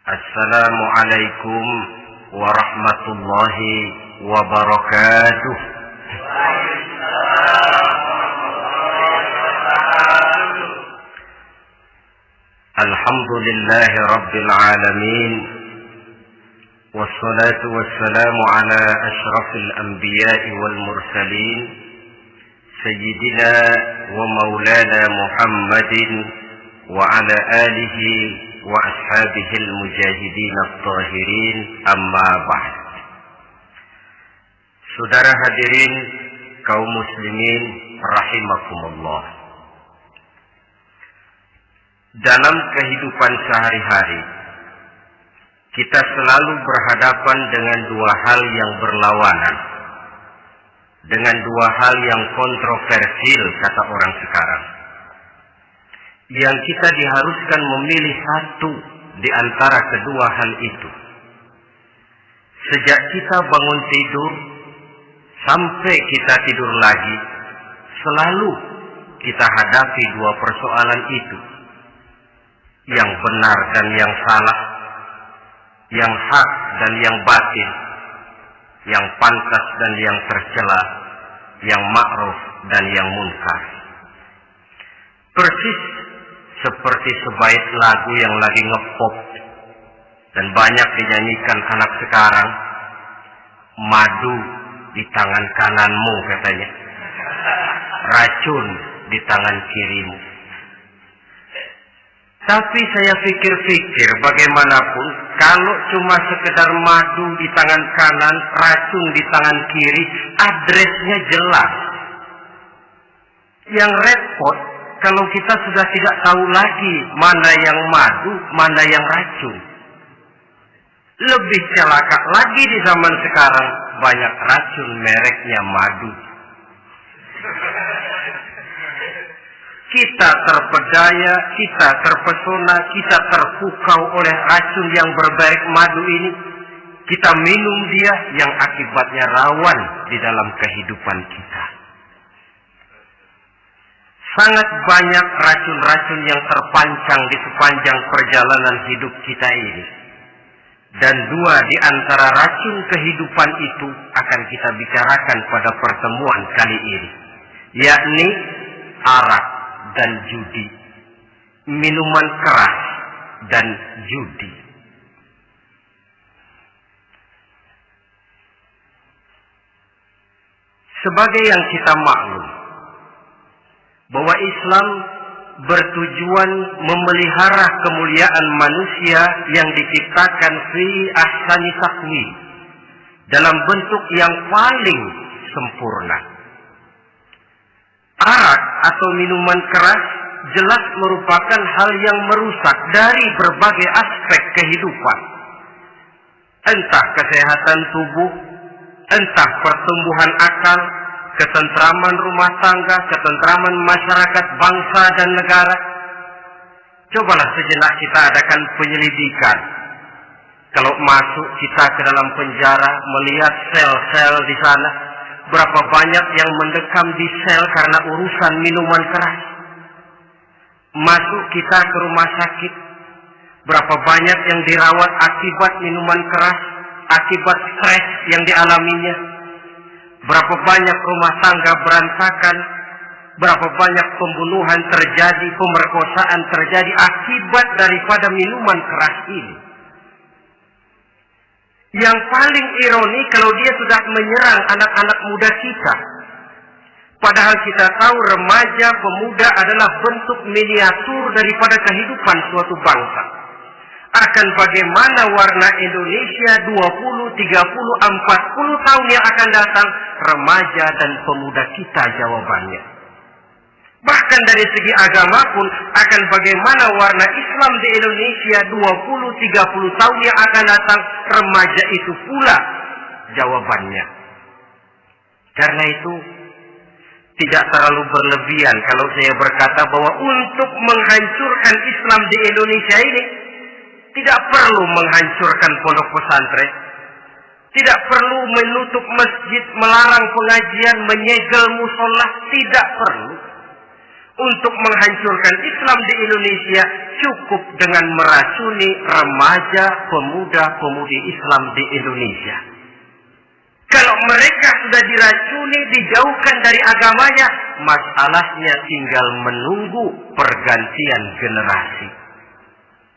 Assalamualaikum warahmatullahi wabarakatuh. Alhamdulillahi rabbil alamin. Wassalatu wassalamu ala ashrafil anbiya'i wal mursalin, Sayyidina wa maulana Muhammadin wa ala alihi wa ashabihil mujahidin at-tahirin, amma ba'd. Saudara hadirin kaum muslimin rahimakumullah. Dalam kehidupan sehari-hari kita selalu berhadapan dengan dua hal yang berlawanan, dengan dua hal yang kontroversial kata orang sekarang, yang kita diharuskan memilih satu di antara kedua hal itu. Sejak kita bangun tidur sampai kita tidur lagi, selalu kita hadapi dua persoalan itu. Yang benar dan yang salah, yang hak dan yang batil, yang pantas dan yang tercela, yang ma'ruf dan yang munkar. Persis seperti sebaik lagu yang lagi ngepop dan banyak dinyanyikan anak sekarang, madu di tangan kananmu katanya, racun di tangan kirimu. Tapi saya pikir-pikir bagaimanapun, kalau cuma sekedar madu di tangan kanan, racun di tangan kiri, adresnya jelas. Yang repot kalau kita sudah tidak tahu lagi mana yang madu, mana yang racun. Lebih celaka lagi di zaman sekarang, banyak racun mereknya madu. Kita terpedaya, kita terpesona, kita terpukau oleh racun yang bermerek madu ini. Kita minum dia yang akibatnya rawan di dalam kehidupan kita. Sangat banyak racun-racun yang terpancang di sepanjang perjalanan hidup kita ini. Dan dua di antara racun kehidupan itu akan kita bicarakan pada pertemuan kali ini, yakni arak dan judi, minuman keras dan judi. Sebagai yang kita maklum bahwa Islam bertujuan memelihara kemuliaan manusia yang diciptakan fi ahsani taqwim, dalam bentuk yang paling sempurna. Arak atau minuman keras jelas merupakan hal yang merusak dari berbagai aspek kehidupan. Entah kesehatan tubuh, entah pertumbuhan akal, ketentraman rumah tangga, ketentraman masyarakat, bangsa dan negara. Cobalah sejenak kita adakan penyelidikan. Kalau masuk kita ke dalam penjara, melihat sel-sel di sana, berapa banyak yang mendekam di sel karena urusan minuman keras. Masuk kita ke rumah sakit, berapa banyak yang dirawat akibat minuman keras, akibat stres yang dialaminya. Berapa banyak rumah tangga berantakan, berapa banyak pembunuhan terjadi, pemerkosaan terjadi akibat daripada minuman keras ini. Yang paling ironi kalau dia sudah menyerang anak-anak muda kita. Padahal kita tahu remaja, pemuda adalah bentuk miniatur daripada kehidupan suatu bangsa. Akan bagaimana warna Indonesia 20, 30, 40 tahun yang akan datang, remaja dan pemuda kita jawabannya. Bahkan dari segi agama pun, akan bagaimana warna Islam di Indonesia 20, 30 tahun yang akan datang, remaja itu pula jawabannya. Karena itu, tidak terlalu berlebihan kalau saya berkata bahwa untuk menghancurkan Islam di Indonesia ini, tidak perlu menghancurkan pondok pesantren, tidak perlu menutup masjid, melarang pengajian, menyegel musola, tidak perlu. untuk menghancurkan Islam di Indonesia cukup dengan meracuni remaja, pemuda-pemudi Islam di Indonesia. Kalau mereka sudah diracuni, dijauhkan dari agamanya, masalahnya tinggal menunggu pergantian generasi.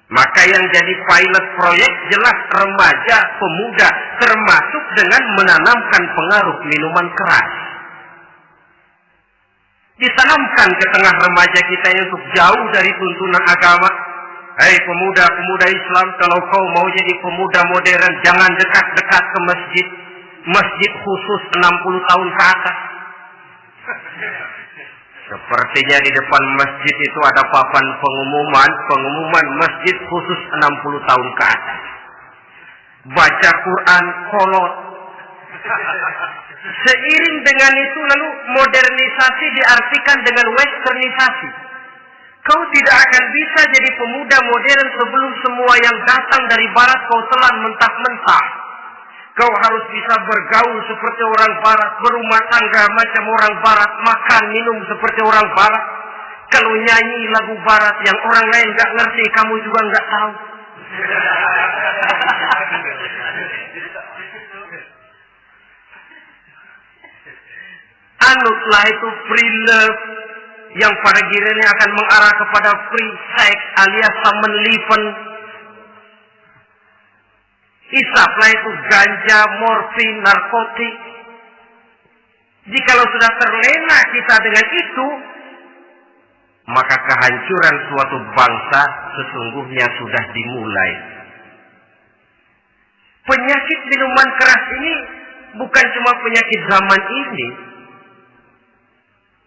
Maka yang jadi pilot proyek jelas remaja, pemuda, termasuk dengan menanamkan pengaruh minuman keras. Ditanamkan ke tengah remaja kita ini untuk jauh dari tuntunan agama. Hei pemuda-pemuda Islam, kalau kau mau jadi pemuda modern, jangan dekat-dekat ke masjid. Masjid khusus 60 tahun ke atas. Sepertinya di depan masjid itu ada papan pengumuman masjid khusus 60 tahun ke atas. Baca Quran kolot. Seiring dengan itu lalu modernisasi diartikan dengan westernisasi. Kau tidak akan bisa jadi pemuda modern sebelum semua yang datang dari barat kau telan mentah-mentah. Kau harus bisa bergaul seperti orang barat, berumah tangga macam orang barat, makan minum seperti orang barat. Kalau nyanyi lagu barat yang orang lain gak ngerti, kamu juga gak tahu. Anutlah itu free love yang pada gilirannya akan mengarah kepada free sex alias samen-liven. Isaplah itu ganja, morfin, narkotik. Jikalau sudah terlena kita dengan itu, maka kehancuran suatu bangsa sesungguhnya sudah dimulai. Penyakit minuman keras ini bukan cuma penyakit zaman ini.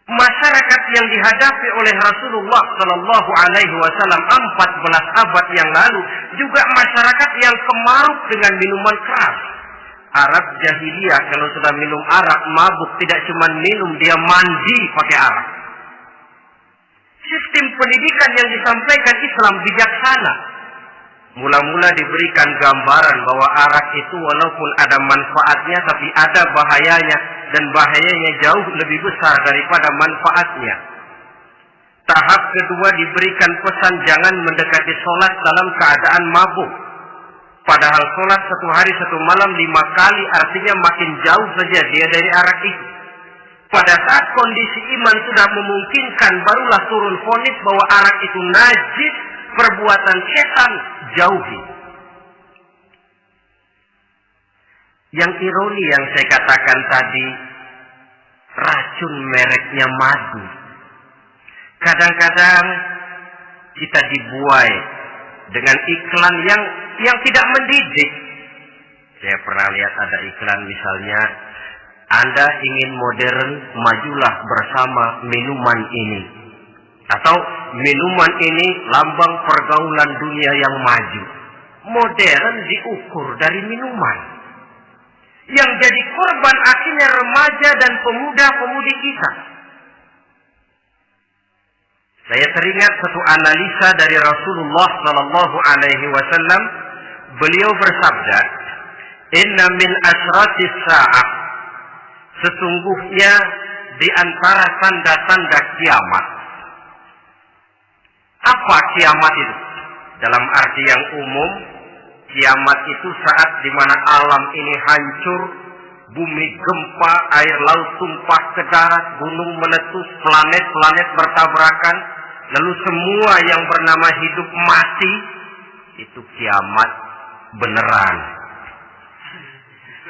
Masyarakat yang dihadapi oleh Rasulullah Sallallahu Alaihi Wasallam 14 abad yang lalu juga masyarakat yang kemaruk dengan minuman keras. Arab jahiliyah kalau sudah minum arak mabuk, tidak cuma minum, dia mandi pakai arak. Sistem pendidikan yang disampaikan Islam bijaksana. Mula-mula diberikan gambaran bahwa arak itu walaupun ada manfaatnya tapi ada bahayanya, dan bahayanya jauh lebih besar daripada manfaatnya. Tahap kedua diberikan pesan jangan mendekati sholat dalam keadaan mabuk. Padahal sholat 1 hari 1 malam 5 kali artinya makin jauh saja dia dari arak itu. Pada saat kondisi iman sudah memungkinkan, barulah turun vonis bahwa arak itu najis, perbuatan setan, jauhi. Yang ironi yang saya katakan tadi, racun mereknya madu. Kadang-kadang kita dibuai dengan iklan yang tidak mendidik. Saya pernah lihat ada iklan misalnya, Anda ingin modern, majulah bersama minuman ini. Atau minuman ini lambang pergaulan dunia yang maju. Modern diukur dari minuman. Yang jadi korban akhirnya remaja dan pemuda-pemudi kita. Saya teringat satu analisa dari Rasulullah Sallallahu Alaihi Wasallam. Beliau bersabda, Inna min asratis sa'ah, sesungguhnya di antara tanda-tanda kiamat. Apa kiamat itu? Dalam arti yang umum, kiamat itu saat di mana alam ini hancur, bumi gempa, air laut tumpah ke darat, gunung meletus, planet-planet bertabrakan, lalu semua yang bernama hidup mati. Itu kiamat beneran.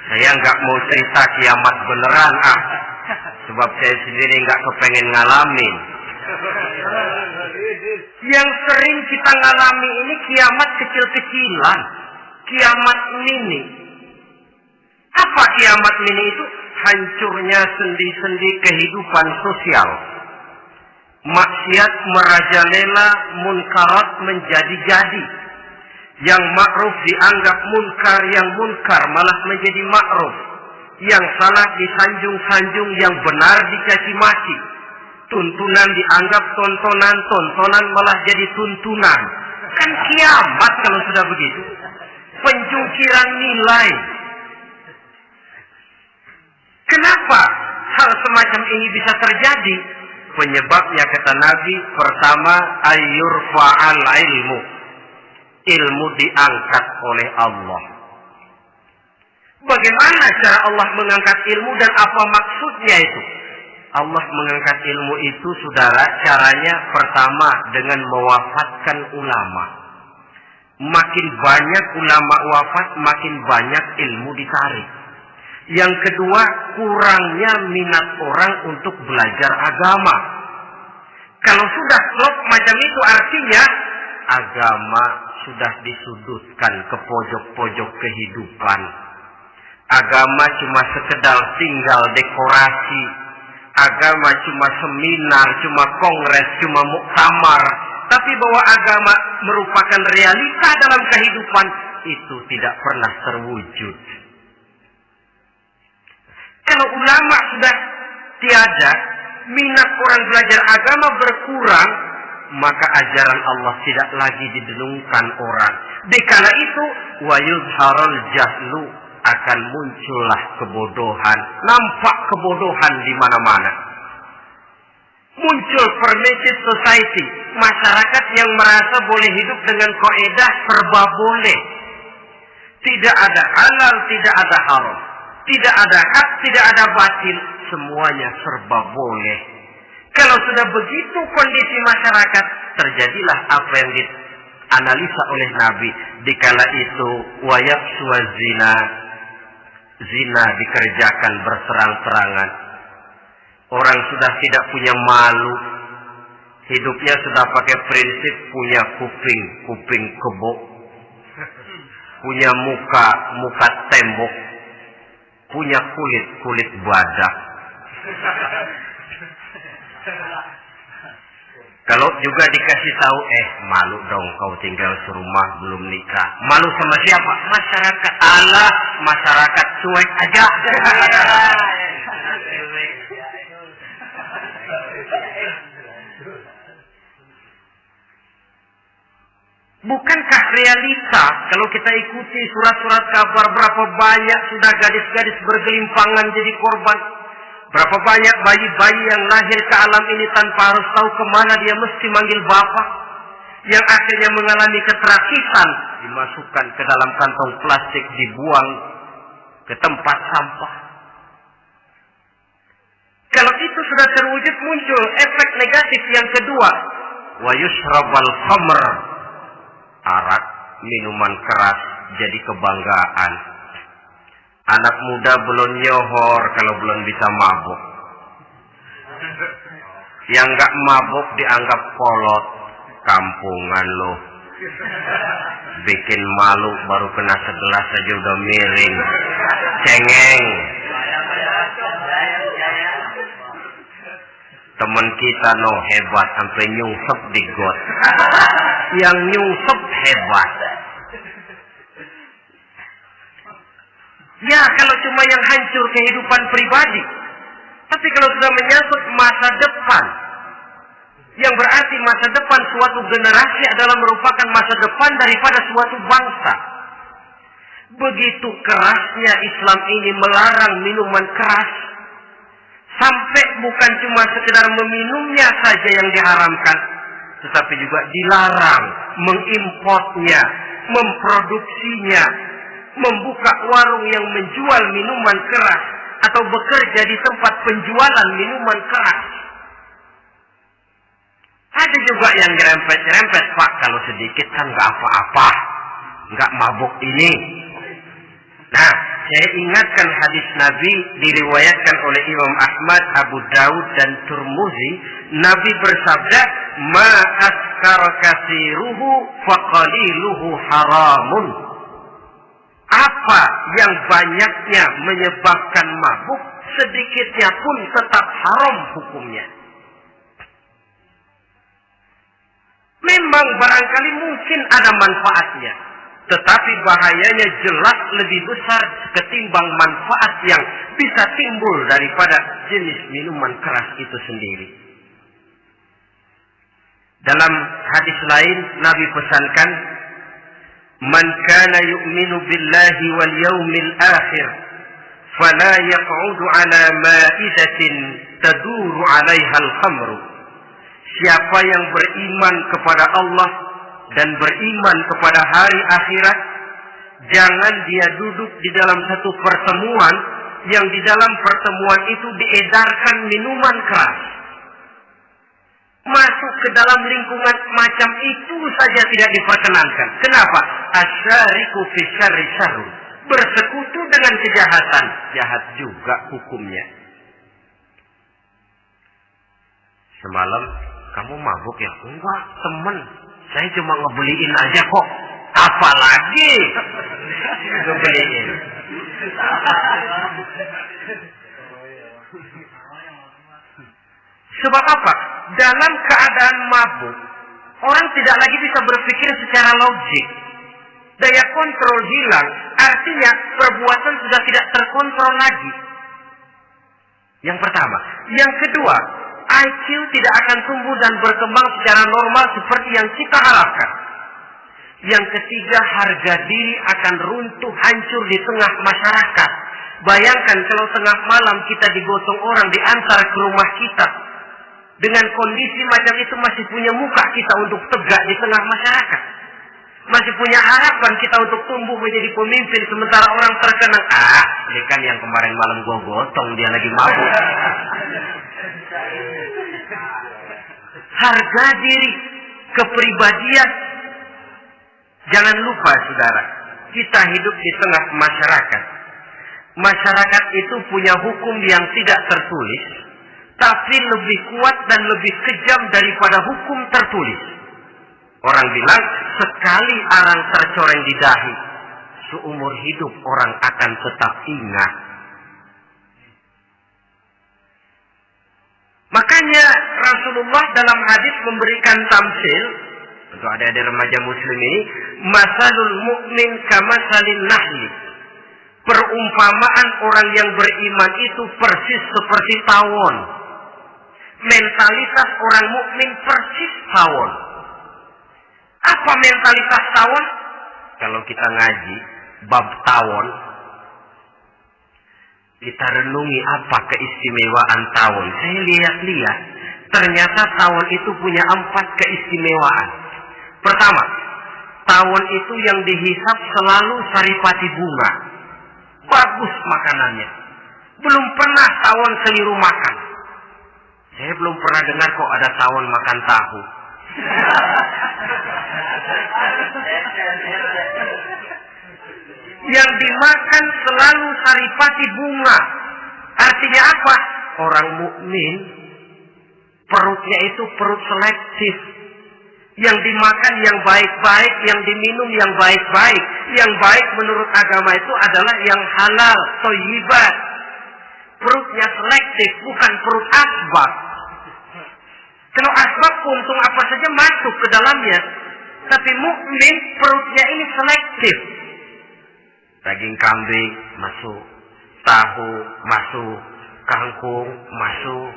Saya nggak mau cerita kiamat beneran, sebab saya sendiri nggak kepengen ngalamin. Yang sering kita ngalami ini kiamat kecil-kecilan, kiamat mini. Apa kiamat mini itu? Hancurnya sendi-sendi kehidupan sosial. Maksiat merajalela, munkarat menjadi-jadi. Yang ma'ruf dianggap munkar, yang munkar malah menjadi ma'ruf. Yang salah disanjung-sanjung, yang benar dicaci maki. Tuntunan dianggap tontonan, tontonan malah jadi tuntunan. Kan kiamat kalau sudah begitu. Penjungkiran nilai. Kenapa hal semacam ini bisa terjadi? Penyebabnya kata Nabi, pertama ayyurfa'al ilmu. Ilmu diangkat oleh Allah. Bagaimana cara Allah mengangkat ilmu dan apa maksudnya itu? Allah mengangkat ilmu itu, saudara, caranya pertama dengan mewafatkan ulama. Makin banyak ulama wafat, makin banyak ilmu ditarik. Yang kedua, kurangnya minat orang untuk belajar agama. Kalau sudah klop macam itu, artinya agama sudah disudutkan ke pojok-pojok kehidupan. Agama cuma sekedar tinggal dekorasi. Agama cuma seminar, cuma kongres, cuma muktamar. Tapi bahwa agama merupakan realita dalam kehidupan, itu tidak pernah terwujud. Kalau ulama sudah tiada, minat orang belajar agama berkurang, maka ajaran Allah tidak lagi didengungkan orang. Dikala itu, wa yuzharul jahlu, akan muncullah kebodohan. Nampak kebodohan di mana-mana. Muncul permitted society, masyarakat yang merasa boleh hidup dengan kaidah serba boleh. Tidak ada halal, tidak ada haram. Tidak ada hak, tidak ada batil. Semuanya serba boleh. Kalau sudah begitu kondisi masyarakat, terjadilah apa yang dianalisa oleh Nabi. Dikala itu, wayaqsu zina. Zina dikerjakan berterang-terangan. Orang sudah tidak punya malu. Hidupnya sudah pakai prinsip punya kuping kebo. Punya muka tembok. Punya kulit badak. Kalau juga dikasih tahu, malu dong kau tinggal serumah belum nikah. Malu sama siapa? Masyarakat. Allah, masyarakat cuek aja. Bukankah realita kalau kita ikuti surat-surat kabar, berapa banyak sudah gadis-gadis bergelimpangan jadi korban? Berapa banyak bayi-bayi yang lahir ke alam ini tanpa harus tahu kemana dia mesti manggil bapak. Yang akhirnya mengalami keterakisan, dimasukkan ke dalam kantong plastik, dibuang ke tempat sampah. Kalau itu sudah terwujud, muncul efek negatif yang kedua. Wa yushrabal khamr. Arak, minuman keras jadi kebanggaan. Anak muda belum nyohor kalau belum bisa mabuk. Yang gak mabuk dianggap kolot. Kampungan loh. Bikin malu baru kena segelas aja udah miring. Cengeng. Temen kita hebat sampai nyungsep di got. Yang nyungsep hebat. Ya, kalau cuma yang hancur kehidupan pribadi. Tapi kalau sudah menyangkut masa depan, yang berarti masa depan suatu generasi adalah merupakan masa depan daripada suatu bangsa. Begitu kerasnya Islam ini melarang minuman keras. Sampai bukan cuma sekedar meminumnya saja yang diharamkan, tetapi juga dilarang mengimportnya, memproduksinya, membuka warung yang menjual minuman keras atau bekerja di tempat penjualan minuman keras. Ada juga yang nyerempet-nyerempet, Pak, kalau sedikit kan nggak apa-apa, nggak mabuk ini. Nah, saya ingatkan hadis Nabi diriwayatkan oleh Imam Ahmad, Abu Daud dan Tirmidzi. Nabi bersabda, "Ma askara katsiruhu faqaliluhu haramun." Apa yang banyaknya menyebabkan mabuk, sedikitnya pun tetap haram hukumnya. Memang barangkali mungkin ada manfaatnya, tetapi bahayanya jelas lebih besar ketimbang manfaat yang bisa timbul daripada jenis minuman keras itu sendiri. Dalam hadis lain, Nabi pesankan, "Man kana yu'minu billahi wal yawmil akhir, fala yaq'udu ala ma'idatin taduru 'alaiha al-khamru. Siapa yang beriman kepada Allah dan beriman kepada hari akhirat, jangan dia duduk di dalam satu pertemuan yang di dalam pertemuan itu diedarkan minuman keras. Masuk ke dalam lingkungan macam itu saja tidak diperkenankan. Kenapa? Asyariku fi syarri syarrun. Bersekutu dengan kejahatan, jahat juga hukumnya. Semalam kamu mabuk ya? Enggak, temen. Saya cuma ngebeliin aja kok. Apalagi ngebeliin. Sebab apa? Dalam keadaan mabuk, orang tidak lagi bisa berpikir secara logik. Daya kontrol hilang, artinya perbuatan sudah tidak terkontrol lagi. Yang pertama. Yang kedua, IQ tidak akan tumbuh dan berkembang secara normal seperti yang kita harapkan. Yang ketiga, harga diri akan runtuh hancur di tengah masyarakat. Bayangkan kalau tengah malam kita digotong orang diantar ke rumah kita. Dengan kondisi macam itu masih punya muka kita untuk tegak di tengah masyarakat. Masih punya harapan kita untuk tumbuh menjadi pemimpin sementara orang terkenang. Ini kan yang kemarin malam gua gotong, dia lagi mabuk. Harga diri, kepribadian. Jangan lupa saudara, kita hidup di tengah masyarakat. Masyarakat itu punya hukum yang tidak tertulis, tapi lebih kuat dan lebih kejam daripada hukum tertulis. Orang bilang, sekali arang tercoreng di dahi, seumur hidup orang akan tetap ingat. Makanya Rasulullah dalam hadis memberikan tamsil untuk adik-adik remaja muslim ini, masalul mu'min kamasalin nahli. Perumpamaan orang yang beriman itu persis seperti tawon. Mentalitas orang mukmin persis tawon. Apa mentalitas tawon? Kalau kita ngaji bab tawon, kita renungi apa keistimewaan tawon. Saya lihat-lihat, ternyata tawon itu punya 4 keistimewaan. Pertama, tawon itu yang dihisap selalu saripati bunga. Bagus makanannya. Belum pernah tawon keliru makan. Saya belum pernah dengar kok ada tawon makan tahu. Yang dimakan selalu saripati bunga. Artinya apa? Orang mukmin perutnya itu perut selektif. Yang dimakan yang baik-baik, yang diminum yang baik-baik. Yang baik menurut agama itu adalah yang halal, thayyibat. Perutnya selektif, bukan perut asbab. Kalau asbab puntung apa saja masuk ke dalamnya. Tapi mukmin perutnya ini selektif. Daging kambing masuk, tahu masuk, kangkung masuk,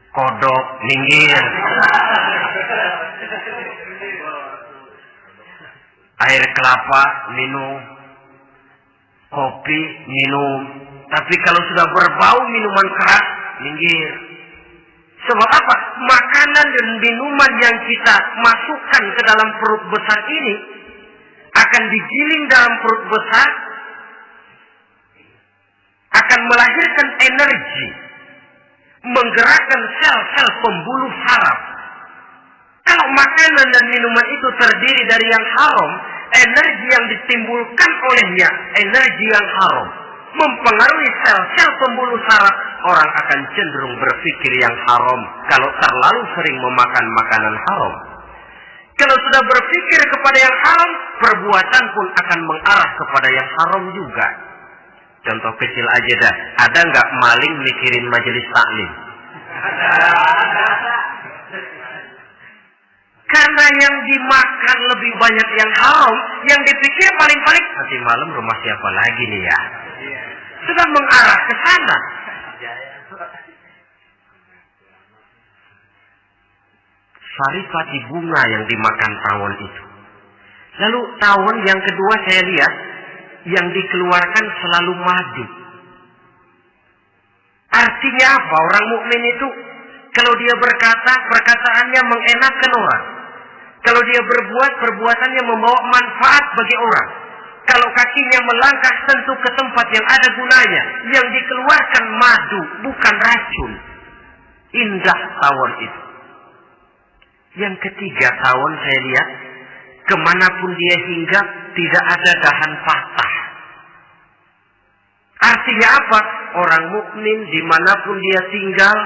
kodok minggir. Air kelapa minum, kopi minum. Tapi kalau sudah berbau minuman keras, minggir. Sebab apa? Makanan dan minuman yang kita masukkan ke dalam perut besar ini akan digiling dalam perut besar, akan melahirkan energi, menggerakkan sel-sel pembuluh saraf. Kalau makanan dan minuman itu terdiri dari yang haram, energi yang ditimbulkan olehnya energi yang haram, mempengaruhi sel-sel pembuluh saraf. Orang akan cenderung berpikir yang haram kalau terlalu sering memakan makanan haram. Kalau sudah berpikir kepada yang haram, perbuatan pun akan mengarah kepada yang haram juga. Contoh kecil aja dah, ada nggak maling mikirin majelis taklim? Karena yang dimakan lebih banyak yang haram, yang dipikir paling-paling nanti malam rumah siapa lagi nih ya? Sudah mengarah ke sana. Saripati bunga yang dimakan tawon itu. Lalu tawon yang kedua saya lihat, yang dikeluarkan selalu madu. Artinya apa orang mukmin itu? Kalau dia berkata, perkataannya mengenakan orang. Kalau dia berbuat, perbuatannya membawa manfaat bagi orang. Kalau kakinya melangkah tentu ke tempat yang ada gunanya. Yang dikeluarkan madu, bukan racun. Indah tawon itu. Yang ketiga tawon saya lihat, kemanapun dia hinggap, tidak ada dahan patah. Artinya apa? Orang mukmin dimanapun dia tinggal,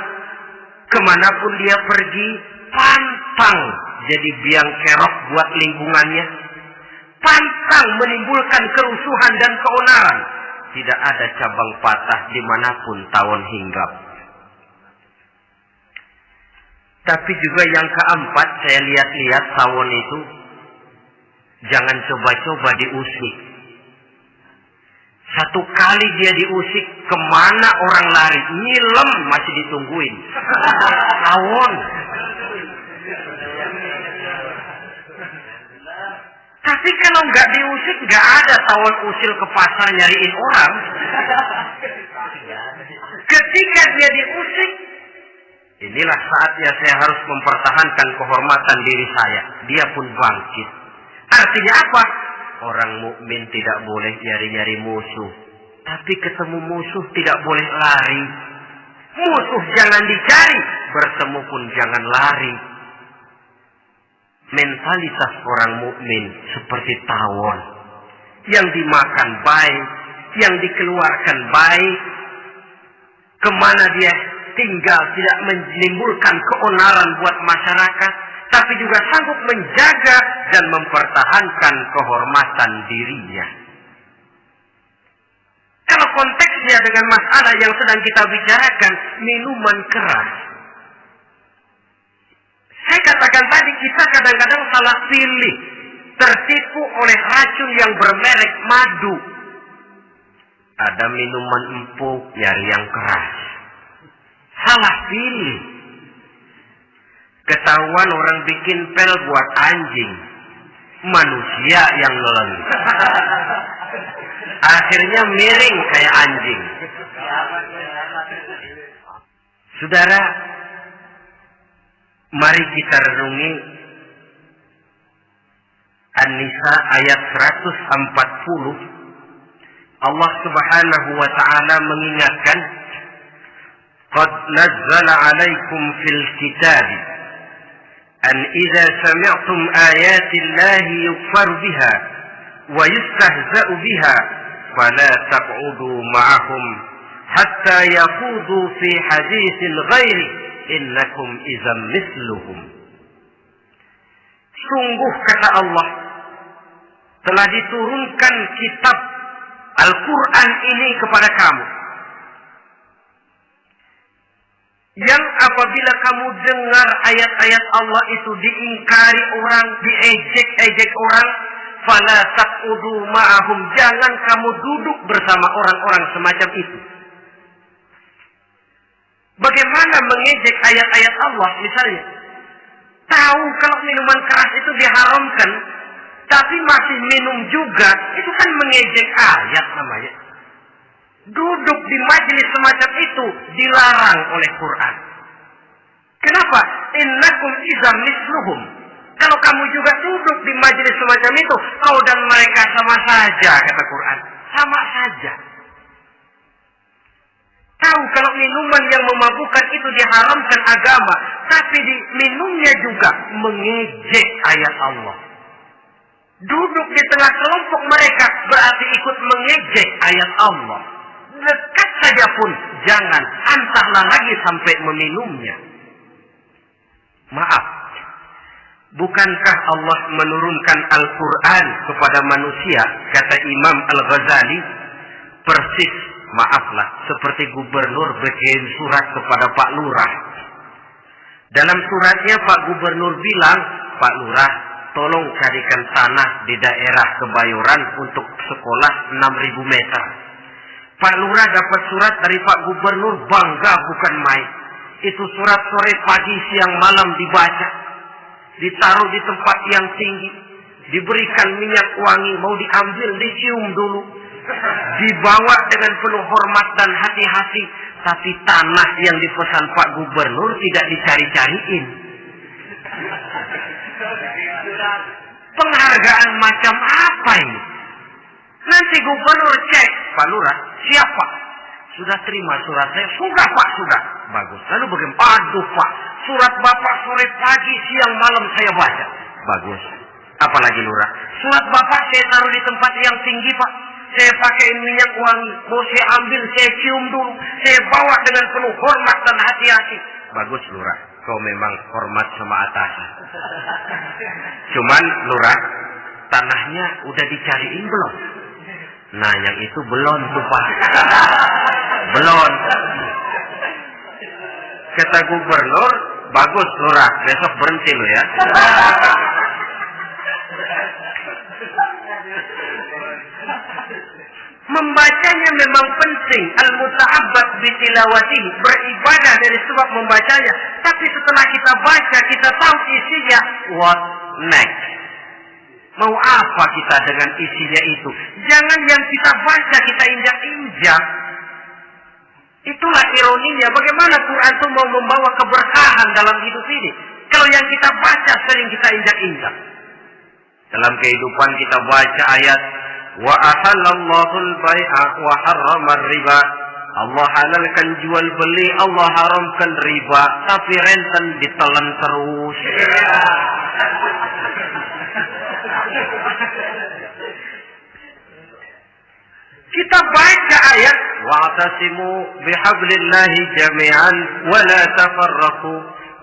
kemanapun dia pergi, pantang jadi biang kerok buat lingkungannya. Pantang menimbulkan kerusuhan dan keonaran. Tidak ada cabang patah dimanapun tawon hinggap. Tapi juga yang keempat, saya lihat-lihat tawon itu, jangan coba-coba diusik. Satu kali dia diusik, kemana orang lari? Nyilem masih ditungguin. Tawon. Tapi kalau nggak diusik, nggak ada tawon usil ke pasar nyariin orang. Ketika dia diusik, inilah saatnya saya harus mempertahankan kehormatan diri saya. Dia pun bangkit. Artinya apa? Orang mukmin tidak boleh nyari-nyari musuh. Tapi ketemu musuh tidak boleh lari. Musuh jangan dicari, bertemu pun jangan lari. Mentalitas orang mukmin seperti tawon. Yang dimakan baik, yang dikeluarkan baik. Kemana dia tinggal tidak menimbulkan keonaran buat masyarakat, tapi juga sanggup menjaga dan mempertahankan kehormatan dirinya. Kalau konteksnya dengan masalah yang sedang kita bicarakan, minuman keras. Saya katakan tadi, kita kadang-kadang salah pilih, tertipu oleh racun yang bermerek madu. Ada minuman empuk, nyari yang keras. Salah pilih. Ketahuan orang bikin pel buat anjing, manusia yang nelen. Akhirnya miring kayak anjing. Saudara, mari kita renungi An-Nisa ayat 140. Allah Subhanahu wa ta'ala mengingatkan, "Qad nazzala 'alaikum fil kitab an idza sami'tum ayati Allahi yukfaru biha wa yustahza'u biha fala taq'udu ma'ahum hatta yaqudu fi haditsin ghairi innakum idzam mithluhum." Sungguh kata Allah, telah diturunkan kitab Al-Quran ini kepada kamu, yang apabila kamu dengar ayat-ayat Allah itu diingkari orang, diejek-ejek orang, fala taqudu ma'ahum, jangan kamu duduk bersama orang-orang semacam itu. Bagaimana mengejek ayat-ayat Allah? Misalnya, tahu kalau minuman keras itu diharamkan, tapi masih minum juga, itu kan mengejek ayat namanya. Duduk di majelis semacam itu dilarang oleh Quran. Kenapa? Innakum idzam mithluhum. Kalau kamu juga duduk di majelis semacam itu, kau dan mereka sama saja, kata Quran. Sama saja. Tahu kalau minuman yang memabukkan itu diharamkan agama, tapi minumnya juga mengejek ayat Allah. Duduk di tengah kelompok mereka berarti ikut mengejek ayat Allah. Dekat saja pun jangan, entahlah lagi sampai meminumnya. Maaf, bukankah Allah menurunkan Al-Quran kepada manusia, kata Imam Al-Ghazali, persis, maaflah, seperti gubernur berkirim surat kepada Pak Lurah. Dalam suratnya Pak Gubernur bilang, Pak Lurah, tolong carikan tanah di daerah Kebayoran untuk sekolah 6.000 meter. Pak Lurah dapat surat dari Pak Gubernur, bangga bukan main. Itu surat sore, pagi, siang, malam dibaca. Ditaruh di tempat yang tinggi. Diberikan minyak wangi, mau diambil, dicium dulu. Dibawa dengan penuh hormat dan hati-hati. Tapi tanah yang dipesan Pak Gubernur tidak dicari-cariin. Penghargaan macam apa ini? Nanti Gubernur cek, Pak Lurah, siapa? Sudah terima surat saya? Sudah Pak, sudah. Bagus. Lalu bagaimana? Aduh Pak, surat Bapak sore pagi siang malam saya baca. Bagus. Apalagi Lurah? Surat Bapak saya taruh di tempat yang tinggi Pak. Saya pakai minyak wangi. Mau saya ambil, saya cium dulu. Saya bawa dengan penuh hormat dan hati-hati. Bagus Lurah. Kau memang hormat sama atasan. Cuman Lurah, tanahnya udah dicariin belum? Nah yang itu belum tuh Pak. Belum. Kata Gubernur, bagus Lurah, besok berhenti lo ya. Membacanya memang penting. Al-muta'abbad bitilawatihi, beribadah dari sebab membacanya. Tapi setelah kita baca, kita tahu isinya. What next? Mau apa kita dengan isinya itu? Jangan yang kita baca kita injak-injak. Itulah ironinya. Bagaimana Quran itu mau membawa keberkahan dalam hidup ini? Kalau yang kita baca sering kita injak-injak. Dalam kehidupan kita baca ayat wa ahallallahu al-bai'a wa harrama riba. Allah halalkan jual beli, Allah haramkan riba, tapi renten ditelan terus. Kita baca ayat wa'tasimu bihablillahi jami'an wa la tafarraqu.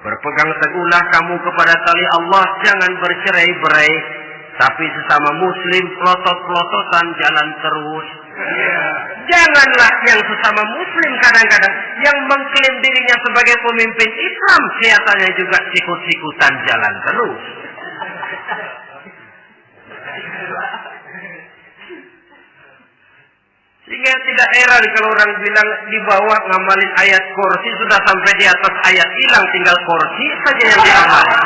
Berpegang teguhlah kamu kepada tali Allah, jangan bercerai-berai. Tapi sesama muslim pelotot-pelototan jalan terus. Janganlah yang sesama muslim kadang-kadang yang mengklaim dirinya sebagai pemimpin Islam kelihatannya juga sikut-sikutan jalan terus. Sehingga tidak heran kalau orang bilang di bawah ngamalin ayat kursi sudah sampai di atas ayat hilang, tinggal kursi saja yang diamalin.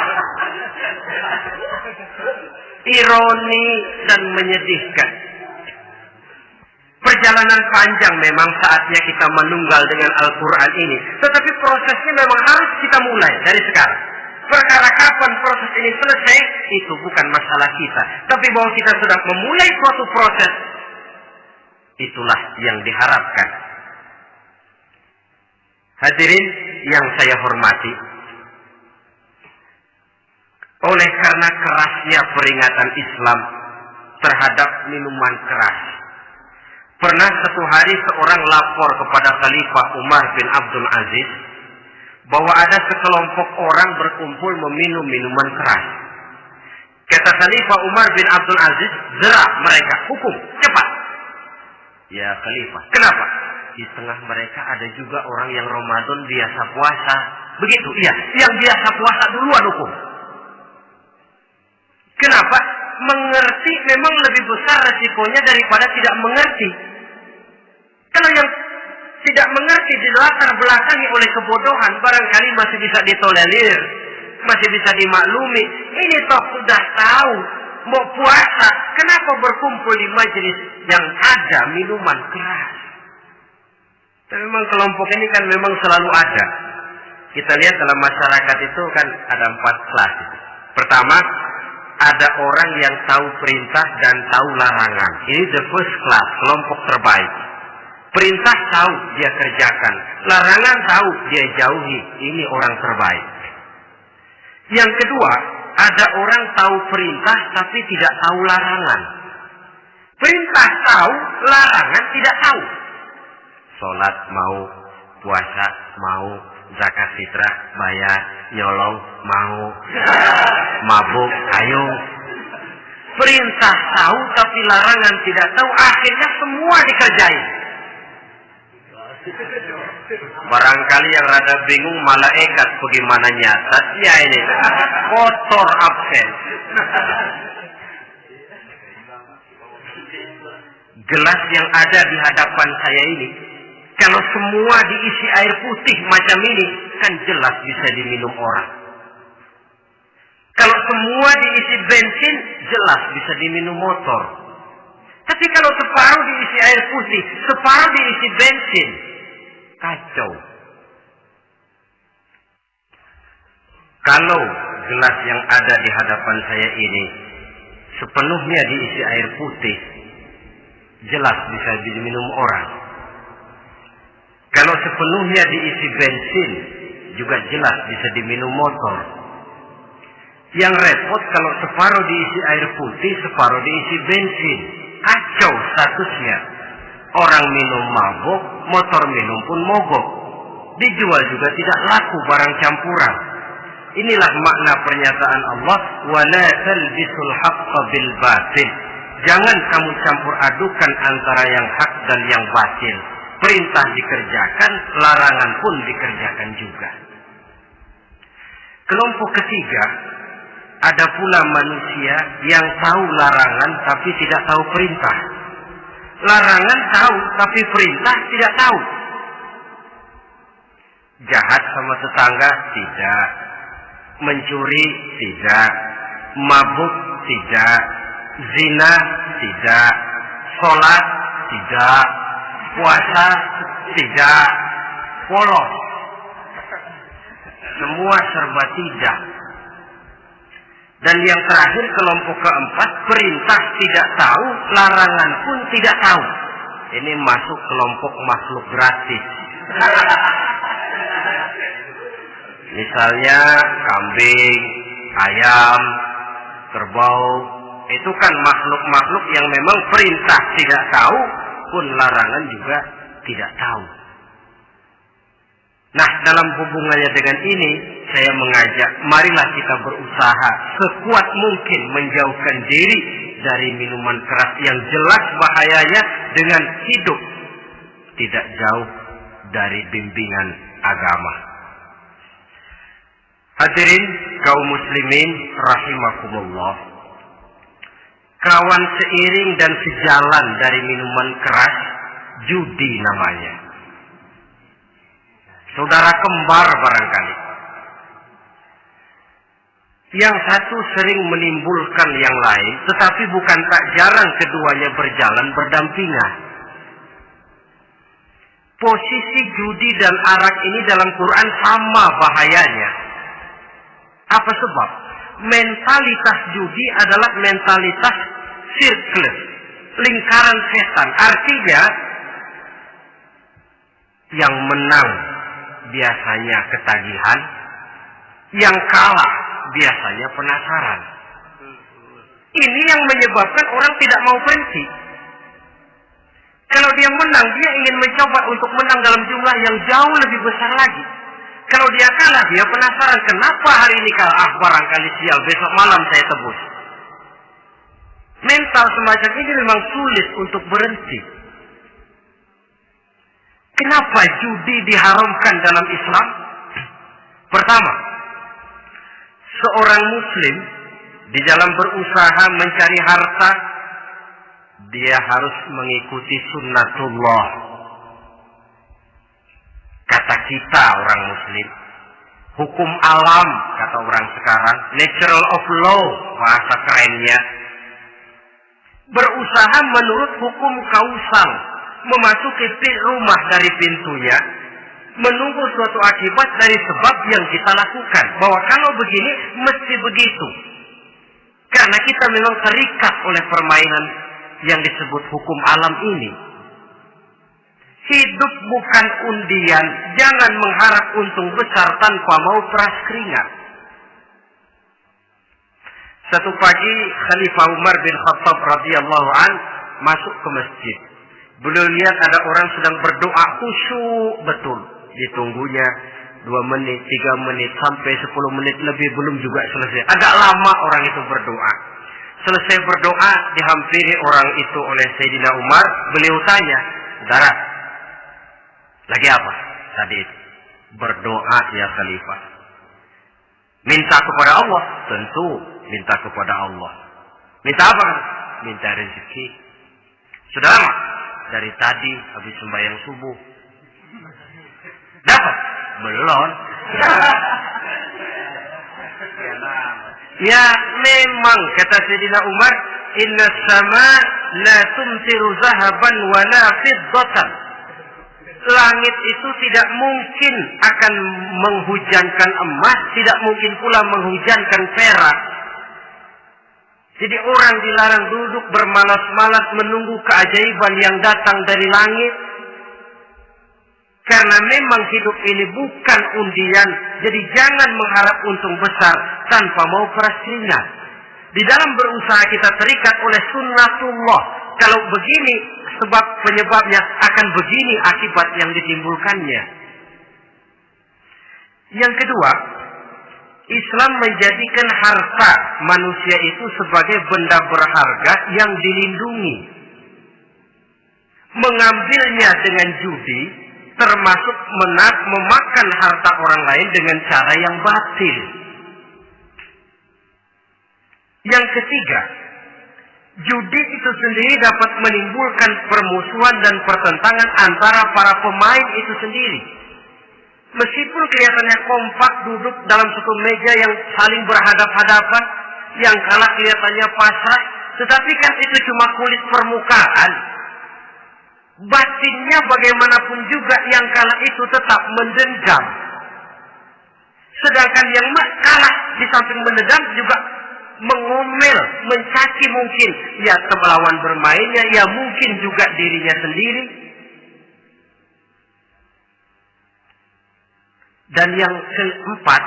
Ironi dan menyedihkan. Perjalanan panjang memang saatnya kita menunggal dengan Al-Quran ini. Tetapi prosesnya memang harus kita mulai dari sekarang. Perkara kapan proses ini selesai, itu bukan masalah kita. Tapi bahwa kita sudah memulai suatu proses, itulah yang diharapkan. Hadirin yang saya hormati, oleh karena kerasnya peringatan Islam terhadap minuman keras, pernah satu hari seorang lapor kepada Khalifah Umar bin Abdul Aziz bahwa ada sekelompok orang berkumpul meminum minuman keras. Kata Khalifah Umar bin Abdul Aziz, zera mereka, hukum, cepat. Ya Khalifah, kenapa? Di tengah mereka ada juga orang yang Ramadan biasa puasa. Begitu, iya, yang biasa puasa duluan hukum. Kenapa? Mengerti memang lebih besar resikonya daripada tidak mengerti. Kalau yang tidak mengerti dilatar belakangi oleh kebodohan, barangkali masih bisa ditolerir, masih bisa dimaklumi. Ini toh sudah tahu mau puasa, kenapa berkumpul di majelis yang ada minuman keras? Tapi memang kelompok ini kan memang selalu ada. Kita lihat dalam masyarakat itu kan ada 4 kelas. Pertama, ada orang yang tahu perintah dan tahu larangan. Ini the first class, kelompok terbaik. Perintah tahu, dia kerjakan. Larangan tahu, dia jauhi. Ini orang terbaik. Yang kedua, ada orang tahu perintah tapi tidak tahu larangan. Perintah tahu, larangan tidak tahu. Sholat mau, puasa mau, zakat fitrah bayar, nyolong mau, mabuk ayo. Perintah tahu tapi larangan tidak tahu, akhirnya semua dikerjain. Barangkali yang rada bingung malaikat bagaimana nyatatnya ini, kotor absen. Gelas yang ada di hadapan saya ini, kalau semua diisi air putih macam ini, kan jelas bisa diminum orang. Kalau semua diisi bensin, jelas bisa diminum motor. Tapi kalau separuh diisi air putih, separuh diisi bensin, kacau. Kalau gelas yang ada di hadapan saya ini sepenuhnya diisi air putih, jelas bisa diminum orang. Kalau sepenuhnya diisi bensin, juga jelas bisa diminum motor. Yang repot kalau separuh diisi air putih, separuh diisi bensin. Kacau statusnya. Orang minum mabuk, motor minum pun mogok. Dijual juga tidak laku barang campuran. Inilah makna pernyataan Allah, وَلَا تَلْبِسُوا الْحَقَّ بِالْبَاطِلِ. Jangan kamu campur adukan antara yang hak dan yang batil. Perintah dikerjakan, larangan pun dikerjakan juga. Kelompok ketiga, ada pula manusia yang tahu larangan tapi tidak tahu perintah. Larangan tahu tapi perintah tidak tahu. Jahat sama tetangga tidak, mencuri tidak, mabuk tidak, zina tidak, sholat tidak, puasa tidak, polos. Semua serba tidak. Dan yang terakhir, kelompok keempat, perintah tidak tahu, larangan pun tidak tahu. Ini masuk kelompok makhluk gratis. Misalnya kambing, ayam, kerbau, itu kan makhluk-makhluk yang memang perintah tidak tahu, pun larangan juga tidak tahu. Nah, dalam hubungannya dengan ini, saya mengajak, marilah kita berusaha sekuat mungkin menjauhkan diri dari minuman keras yang jelas bahayanya dengan hidup tidak jauh dari bimbingan agama. Hadirin kaum muslimin rahimakumullah. Kawan seiring dan sejalan dari minuman keras, judi namanya. Saudara kembar barangkali. Yang satu sering menimbulkan yang lain, tetapi bukan tak jarang keduanya berjalan berdampingan. Posisi judi dan arak ini dalam Quran sama bahayanya. Apa sebab? Mentalitas judi adalah mentalitas sirkel, lingkaran setan. Artinya, yang menang biasanya ketagihan, yang kalah biasanya penasaran. Ini yang menyebabkan orang tidak mau berhenti. Kalau dia menang, dia ingin mencoba untuk menang dalam jumlah yang jauh lebih besar lagi. Kalau dia kalah, dia penasaran, kenapa hari ini kalah? Barangkali sial, besok malam saya tebus. Mental semacam ini memang sulit untuk berhenti. Kenapa judi diharamkan dalam Islam? Pertama, seorang muslim di dalam berusaha mencari harta, dia harus mengikuti sunnatullah. Kata kita orang muslim, hukum alam kata orang sekarang, natural of law bahasa kerennya. Berusaha menurut hukum kausal, memasuki rumah dari pintunya, menunggu suatu akibat dari sebab yang kita lakukan. Bahwa kalau begini, mesti begitu. Karena kita memang terikat oleh permainan yang disebut hukum alam ini. Hidup bukan undian, jangan mengharap untung besar tanpa mau peras keringat. Satu pagi, Khalifah Umar bin Khattab radhiyallahu an masuk ke masjid. Beliau lihat ada orang sedang berdoa khusyuk betul. Ditunggunya 2 menit, 3 menit, sampai 10 menit lebih belum juga selesai. Agak lama orang itu berdoa. Selesai berdoa, dihampiri orang itu oleh Sayyidina Umar. Beliau tanya, saudara, lagi apa tadi itu? Berdoa ya Khalifah. Minta kepada Allah? Tentu minta kepada Allah. Minta apa? Minta rezeki. Saudara, dari tadi habis sembahyang subuh. Dapat? Belum. Ya memang kata Sayyidina Umar, inna sama la tumtiru zahaban wa la fiddatan. Langit itu tidak mungkin akan menghujankan emas, tidak mungkin pula menghujankan perak. Jadi orang dilarang duduk bermalas-malas menunggu keajaiban yang datang dari langit. Karena memang hidup ini bukan undian, jadi jangan mengharap untung besar tanpa mau peras keringat. Di dalam berusaha kita terikat oleh sunnatullah. Kalau begini sebab penyebabnya, akan begini akibat yang ditimbulkannya. Yang kedua, Islam menjadikan harta manusia itu sebagai benda berharga yang dilindungi. Mengambilnya dengan judi termasuk memakan harta orang lain dengan cara yang batil. Yang ketiga, judi itu sendiri dapat menimbulkan permusuhan dan pertentangan antara para pemain itu sendiri. Meskipun kelihatannya kompak duduk dalam satu meja yang saling berhadap-hadapan, yang kalah kelihatannya pasrah, tetapi kan itu cuma kulit permukaan. Batinnya bagaimanapun juga yang kalah itu tetap mendendam. Sedangkan yang kalah di samping mendendam juga mengomel, mencaci mungkin ya melawan bermainnya, ya mungkin juga dirinya sendiri. Dan yang keempat,